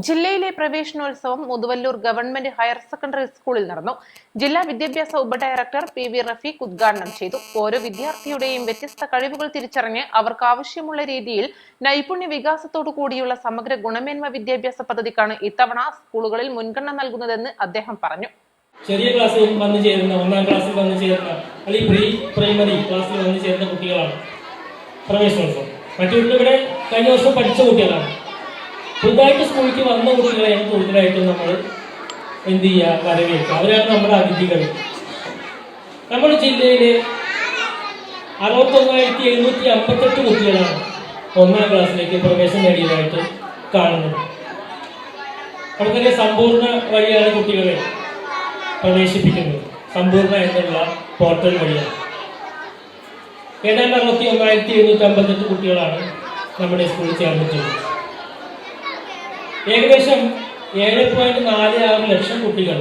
ജില്ലയിലെ പ്രവേശനോത്സവം Muthuvallur government higher secondary സ്കൂളിൽ നടന്നു. ജില്ലാ വിദ്യാഭ്യാസ ഉപഡയറക്ടർ പി.വി. റഫീഖ് ഉദ്ഘാടനം ചെയ്തു. ഓരോ വിദ്യാർത്ഥിയുടെയും വ്യത്യസ്ത കഴിവുകൾ തിരിച്ചറിഞ്ഞ് അവർക്ക് ആവശ്യമുള്ള രീതിയിൽ നൈപുണ്യ വികാസത്തോടു കൂടിയുള്ള സമഗ്ര ഗുണമേന്മ വിദ്യാഭ്യാസ പദ്ധതിക്കാണ് ഇത്തവണ സ്കൂളുകളിൽ മുൻഗണന നൽകുന്നതെന്ന് അദ്ദേഹം പറഞ്ഞു. ചെറിയ ക്ലാസ്സിൽ വന്നു ചേരുന്ന, ഒന്നാം ക്ലാസ്സിൽ വന്നു ചേരുന്ന അല്ലെങ്കിൽ പ്രീ പ്രൈമറി ക്ലാസ്സിൽ വന്നു ചേരുന്ന കുട്ടികളാണ് പ്രവേശനോത്സവം. മറ്റു ഇവിടെ കഴിഞ്ഞ വർഷം പഠിച്ച കുട്ടികളാണ്. പുതുതായിട്ട് സ്കൂളിലേക്ക് വന്ന കുട്ടികളെയാണ് കൂടുതലായിട്ടും നമ്മൾ എന്ത് ചെയ്യുക, വരവേൽക്കുക. അവരാണ് നമ്മുടെ അതിഥികൾ. നമ്മുടെ ജില്ലയിലെ 61,758 കുട്ടികളാണ് ഒന്നാം ക്ലാസ്സിലേക്ക് പ്രവേശനം നേടിയതായിട്ട് കാണുന്നത്. നമുക്കറിയാം, സമ്പൂർണ്ണ വഴിയാണ് കുട്ടികളെ പ്രവേശിപ്പിക്കുന്നത്. സമ്പൂർണ്ണ എന്നുള്ള പോർട്ടൽ വഴിയാണ്. ഏതാണ്ട് 61,758 കുട്ടികളാണ് നമ്മുടെ സ്കൂളിൽ ചേർന്നിട്ടുള്ളത്. ഏകദേശം 7.46 ലക്ഷം കുട്ടികൾ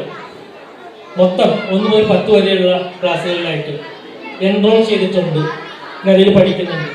മൊത്തം 1 മുതൽ 10 വരെയുള്ള ക്ലാസ്സുകളിലായിട്ട് എൻറോൾ ചെയ്തിട്ടുണ്ട്, നിലയിൽ പഠിക്കുന്നുണ്ട്.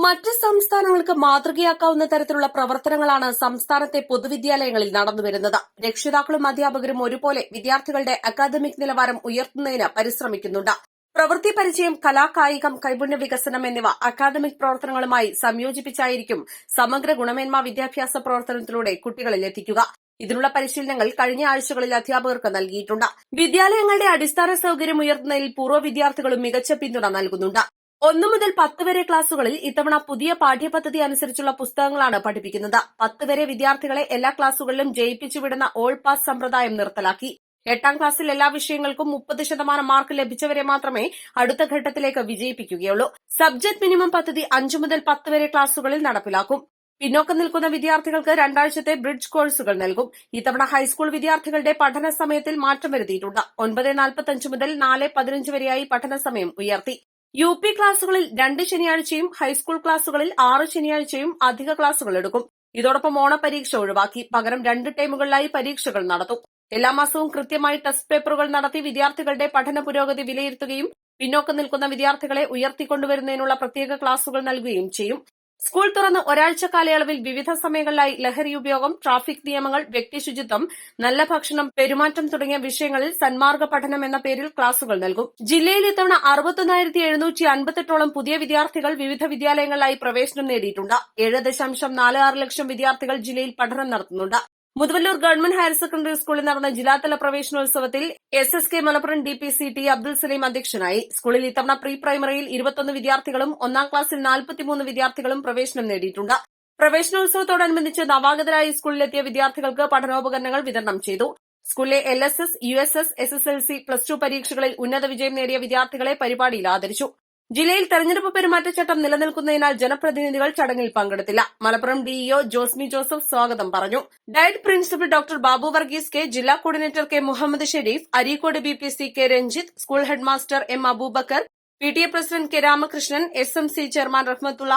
മറ്റ് സംസ്ഥാനങ്ങൾക്ക് മാതൃകയാക്കാവുന്ന തരത്തിലുള്ള പ്രവർത്തനങ്ങളാണ് സംസ്ഥാനത്തെ പൊതുവിദ്യാലയങ്ങളിൽ നടന്നുവരുന്നത്. രക്ഷിതാക്കളും അധ്യാപകരും ഒരുപോലെ വിദ്യാർത്ഥികളുടെ അക്കാദമിക് നിലവാരം ഉയർത്തുന്നതിന് പരിശ്രമിക്കുന്നുണ്ട്. പ്രവൃത്തി പരിചയം, കലാകായികം, കൈപുണ്യ വികസനം എന്നിവ അക്കാദമിക് പ്രവർത്തനങ്ങളുമായി സംയോജിപ്പിച്ചായിരിക്കും സമഗ്ര ഗുണമേന്മ വിദ്യാഭ്യാസ പ്രവർത്തനത്തിലൂടെ കുട്ടികളിൽ എത്തിക്കുക. ഇതിനുള്ള പരിശീലനങ്ങൾ കഴിഞ്ഞ ആഴ്ചകളിൽ അധ്യാപകർക്ക് നൽകിയിട്ടുണ്ട്. വിദ്യാലയങ്ങളുടെ അടിസ്ഥാന സൌകര്യം ഉയർത്തുന്നതിൽ പൂർവ്വ വിദ്യാർത്ഥികളും മികച്ച പിന്തുണ നൽകുന്നുണ്ട്. 1 മുതൽ 10 വരെ ക്ലാസുകളിൽ ഇത്തവണ പുതിയ പാഠ്യപദ്ധതി അനുസരിച്ചുള്ള പുസ്തകങ്ങളാണ് പഠിപ്പിക്കുന്നത്. 10 വരെ വിദ്യാർത്ഥികളെ എല്ലാ ക്ലാസുകളിലും ജയിപ്പിച്ചുവിടുന്ന ഓൾ പാസ് സമ്പ്രദായം നിർത്തലാക്കി. 8ാം ക്ലാസ്സിൽ എല്ലാ വിഷയങ്ങൾക്കും 30% മാർക്ക് ലഭിച്ചവരെ മാത്രമേ അടുത്ത ഘട്ടത്തിലേക്ക് വിജയിപ്പിക്കുകയുള്ളൂ. സബ്ജക്ട് മിനിമം പദ്ധതി 5 മുതൽ 10 വരെ ക്ലാസുകളിൽ നടപ്പിലാക്കും. പിന്നോക്കം നിൽക്കുന്ന വിദ്യാർത്ഥികൾക്ക് 2 ആഴ്ചത്തെ ബ്രിഡ്ജ് കോഴ്സുകൾ നൽകും. ഇത്തവണ ഹൈസ്കൂൾ വിദ്യാർത്ഥികളുടെ പഠന സമയത്തിൽ മാറ്റം വരുത്തിയിട്ടുണ്ട്. 9:45 മുതൽ 4:15 വരെയായി പഠന സമയം ഉയർത്തി. UP ക്ലാസുകളിൽ 2 ശനിയാഴ്ചയും ഹൈസ്കൂൾ ക്ലാസുകളിൽ 6 ശനിയാഴ്ചയും അധിക ക്ലാസുകൾ എടുക്കും. ഇതോടൊപ്പം ഓണപരീക്ഷ ഒഴിവാക്കി. പകരം 2 ടൈമുകളിലായി പരീക്ഷകൾ നടത്തും. എല്ലാ മാസവും കൃത്യമായി ടെസ്റ്റ് പേപ്പറുകൾ നടത്തി വിദ്യാർത്ഥികളുടെ പഠന പുരോഗതി വിലയിരുത്തുകയും പിന്നോക്കം നിൽക്കുന്ന വിദ്യാർത്ഥികളെ ഉയർത്തിക്കൊണ്ടുവരുന്നതിനുള്ള പ്രത്യേക ക്ലാസുകൾ നൽകുകയും ചെയ്യും. സ്കൂൾ തുറന്ന് ഒരാഴ്ച കാലയളവിൽ വിവിധ സമയങ്ങളിലായി ലഹരി ഉപയോഗം, ട്രാഫിക് നിയമങ്ങൾ, വ്യക്തിശുചിത്വം, നല്ല ഭക്ഷണം, പെരുമാറ്റം തുടങ്ങിയ വിഷയങ്ങളിൽ സന്മാർഗ പഠനം എന്ന പേരിൽ ക്ലാസുകൾ നൽകും. ജില്ലയിൽ ഇത്തവണ 61,758ഓളം പുതിയ വിദ്യാർത്ഥികൾ വിവിധ വിദ്യാലയങ്ങളിലായി പ്രവേശനം നേടിയിട്ടുണ്ട്. 7.46 ലക്ഷം വിദ്യാർത്ഥികൾ ജില്ലയിൽ പഠനം നടത്തുന്നുണ്ട്. മുതുവല്ലൂർ ഗവൺമെന്റ് ഹയർ സെക്കൻഡറി സ്കൂളിൽ നടന്ന ജില്ലാതല പ്രവേശനോത്സവത്തിൽ SSK Malappuram DPC T. Abdul Saleem അധ്യക്ഷനായി. സ്കൂളിൽ ഇത്തവണ പ്രീ പ്രൈമറിയിൽ 21 വിദ്യാർത്ഥികളും 1ാം ക്ലാസ്സിൽ 43 വിദ്യാർത്ഥികളും പ്രവേശനം നേടിയിട്ടുണ്ട്. പ്രവേശനോത്സവത്തോടനുബന്ധിച്ച് നവാഗതരായി സ്കൂളിലെത്തിയ വിദ്യാർത്ഥികൾക്ക് പഠനോപകരണങ്ങൾ വിതരണം ചെയ്തു. സ്കൂളിലെ LSS, USS, SSLC, +2 പരീക്ഷകളിൽ ഉന്നത വിജയം നേടിയ വിദ്യാർത്ഥികളെ പരിപാടിയിൽ ആദരിച്ചു. ജില്ലയിൽ തെരഞ്ഞെടുപ്പ് പെരുമാറ്റച്ചട്ടം നിലനിൽക്കുന്നതിനാൽ ജനപ്രതിനിധികൾ ചടങ്ങിൽ പങ്കെടുത്തില്ല. മലപ്പുറം DEO ജോസ്മി ജോസഫ് സ്വാഗതം പറഞ്ഞു. DIET principal doctor Babu Varghese K, ജില്ലാ coordinator K. Muhammad Shareef, Areekode BPC K. Ranjith, school head master M. Abubakar, PTA president K. Ramakrishnan, SMC chairman Rahmathulla,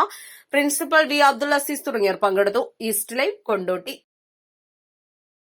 principal V. Abdul Azeez തുടങ്ങിയവർ പങ്കെടുത്തു. East Live, Kondotty.